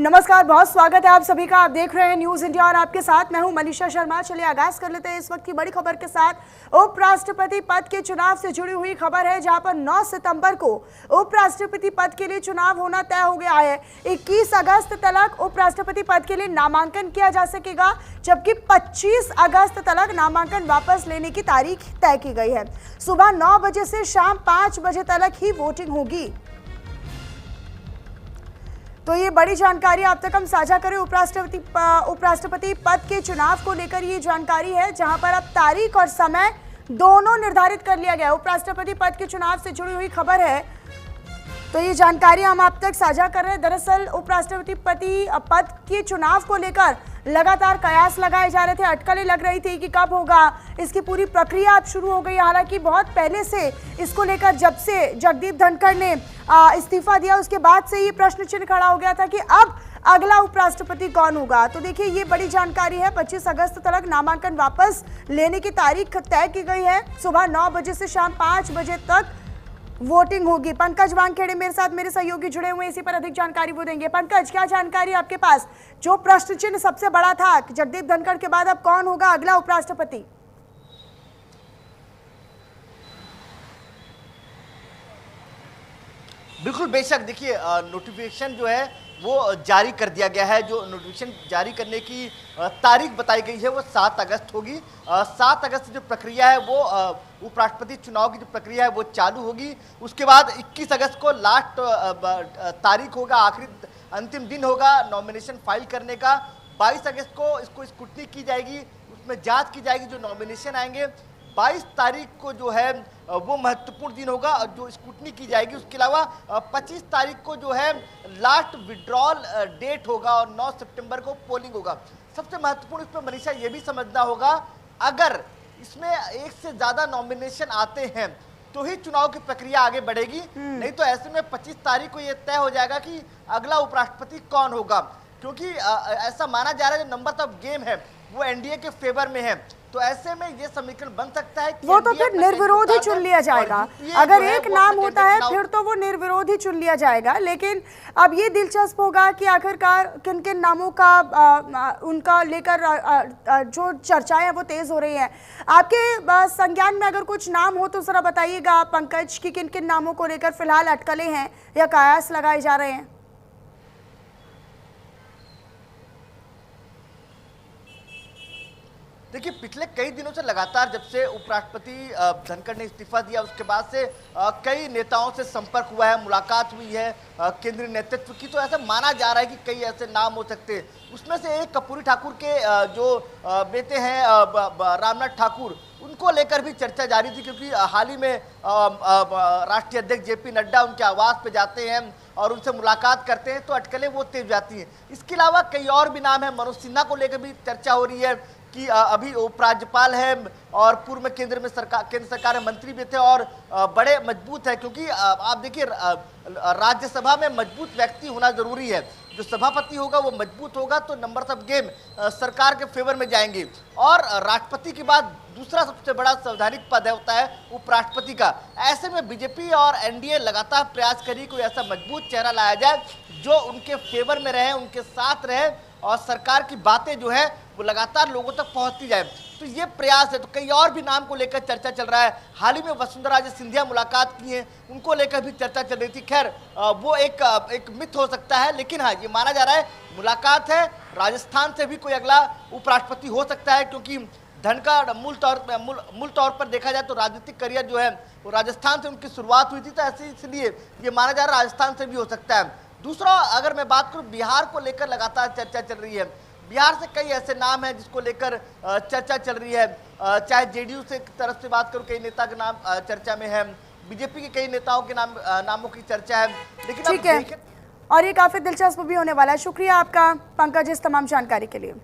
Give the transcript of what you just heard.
नमस्कार, बहुत स्वागत है आप सभी का। आप देख रहे हैं न्यूज इंडिया और आपके साथ मैं हूं मनीषा शर्मा। चलिए आगाज कर लेते हैं इस वक्त की बड़ी खबर के साथ। उपराष्ट्रपति पद के चुनाव से जुड़ी हुई खबर है, जहां पर 9 सितंबर को उपराष्ट्रपति पद के लिए चुनाव होना तय हो गया है। 21 अगस्त तक उपराष्ट्रपति पद के लिए नामांकन किया जा सकेगा, जबकि 25 अगस्त तक नामांकन वापस लेने की तारीख तय की गई है। सुबह 9 बजे से शाम 5 बजे तक ही वोटिंग होगी। तो ये बड़ी जानकारी आप तक हम साझा करें। उपराष्ट्रपति पद के चुनाव को लेकर ये जानकारी है, जहां पर अब तारीख और समय दोनों निर्धारित कर लिया गया है। उपराष्ट्रपति पद के चुनाव से जुड़ी हुई खबर है, तो ये जानकारी हम आप तक साझा कर रहे हैं। दरअसल उपराष्ट्रपति पद के चुनाव को लेकर लगातार कयास लगाए जा रहे थे, अटकलें लग रही थी कि कब होगा। इसकी पूरी प्रक्रिया अब शुरू हो गई। हालांकि बहुत पहले से इसको लेकर, जब से जगदीप धनखड़ ने इस्तीफा दिया, उसके बाद से ये प्रश्न चिन्ह खड़ा हो गया था कि अब अगला उपराष्ट्रपति कौन होगा। तो देखिए, ये बड़ी जानकारी है। 25 अगस्त तक नामांकन वापस लेने की तारीख तय की गई है। सुबह 9 बजे से शाम 5 बजे तक वोटिंग होगी। पंकज वानखेड़े मेरे साथ, मेरे सहयोगी जुड़े हुए हैं, इसी पर अधिक जानकारी वो देंगे। पंकज, क्या जानकारी आपके पास? जो प्रश्न चिन्ह सबसे बड़ा था, जगदीप धनखड़ के बाद अब कौन होगा अगला उपराष्ट्रपति? बिल्कुल, बेशक। देखिए, नोटिफिकेशन जो है वो जारी कर दिया गया है। जो नोटिफिकेशन जारी करने की तारीख बताई गई है वो 7 अगस्त होगी। 7 अगस्त जो प्रक्रिया है वो उपराष्ट्रपति चुनाव की जो प्रक्रिया है वो चालू होगी। उसके बाद 21 अगस्त को लास्ट तारीख होगा, आखिरी अंतिम दिन होगा नॉमिनेशन फाइल करने का। 22 अगस्त को इसको स्क्रूटनी की जाएगी, उसमें जांच की जाएगी जो नॉमिनेशन आएंगे। 22 तारीख को जो है वो महत्वपूर्ण दिन होगा और जो स्क्रूटनी की जाएगी। उसके अलावा 25 तारीख को जो है लास्ट विड्रॉल डेट होगा और 9 सितंबर को पोलिंग होगा। सबसे महत्वपूर्ण इसमें मनीषा ये भी समझना होगा, अगर इसमें एक से ज़्यादा नॉमिनेशन आते हैं तो ही चुनाव की प्रक्रिया आगे बढ़ेगी। नहीं तो ऐसे में 25 तारीख को ये तय हो जाएगा कि अगला उपराष्ट्रपति कौन होगा, क्योंकि ऐसा माना जा रहा है जो नंबर ऑफ गेम है वो एनडीए के फेवर में है। तो ऐसे में ये समीकरण बन सकता है कि वो तो फिर निर्विरोध ही चुन लिया जाएगा। अगर एक नाम होता है फिर तो वो निर्विरोध ही चुन लिया जाएगा। लेकिन अब ये दिलचस्प होगा कि आखिरकार किन किन नामों का उनका लेकर जो चर्चाएं हैं वो तेज हो रही हैं। आपके संज्ञान में अगर कुछ नाम हो तो जरा बताइएगा पंकज, कि किन किन नामों को लेकर फिलहाल अटकलें हैं या कयास लगाए जा रहे हैं। देखिए, पिछले कई दिनों से लगातार, जब से उपराष्ट्रपति धनखड़ ने इस्तीफा दिया उसके बाद से कई नेताओं से संपर्क हुआ है, मुलाकात हुई है केंद्रीय नेतृत्व की। तो ऐसा माना जा रहा है कि कई ऐसे नाम हो सकते हैं। उसमें से एक कर्पूरी ठाकुर के जो बेटे हैं रामनाथ ठाकुर, उनको लेकर भी चर्चा जारी थी, क्योंकि हाल ही में राष्ट्रीय अध्यक्ष जेपी नड्डा उनके आवास पे जाते हैं और उनसे मुलाकात करते हैं, तो अटकलें वो तेज जाती हैं। इसके अलावा कई और भी नाम है। मनोज सिन्हा को लेकर भी चर्चा हो रही है कि अभी उपराज्यपाल है और पूर्व में केंद्र सरकार में मंत्री भी थे और बड़े मजबूत है, क्योंकि आप देखिए राज्यसभा में मजबूत व्यक्ति होना जरूरी है। जो सभापति होगा वो मजबूत होगा तो नंबर ऑफ गेम सरकार के फेवर में जाएंगे। और राष्ट्रपति के बाद दूसरा सबसे बड़ा संवैधानिक पद होता है उपराष्ट्रपति का। ऐसे में बीजेपी और एनडीए लगातार प्रयास करी कोई ऐसा मजबूत चेहरा लाया जाए जो उनके फेवर में रहे, उनके साथ रहे और सरकार की बातें जो है वो लगातार लोगों तक पहुंचती जाए। तो ये प्रयास है। तो कई और भी नाम को लेकर चर्चा चल रहा है। हाल ही में वसुंधरा राजे सिंधिया मुलाकात की है, उनको लेकर भी चर्चा चल रही थी। खैर, वो एक मिथ हो सकता है, लेकिन हाँ, ये माना जा रहा है मुलाकात है। राजस्थान से भी कोई अगला उपराष्ट्रपति हो सकता है, क्योंकि धनखड़ मूल तौर पर देखा जाए तो राजनीतिक करियर जो है वो राजस्थान से उनकी शुरुआत हुई थी। तो ऐसे इसलिए ये माना जा रहा है राजस्थान से भी हो सकता है। दूसरा, अगर मैं बात करूं, बिहार को लेकर लगातार चर्चा चल रही है। बिहार से कई ऐसे नाम हैं जिसको लेकर चर्चा चल रही है। चाहे जेडीयू से तरफ से बात करूं, कई नेता के नाम चर्चा में है, बीजेपी के कई नेताओं के नामों की चर्चा है। लेकिन ठीक है, और ये काफी दिलचस्प भी होने वाला है। शुक्रिया आपका पंकज इस तमाम जानकारी के लिए।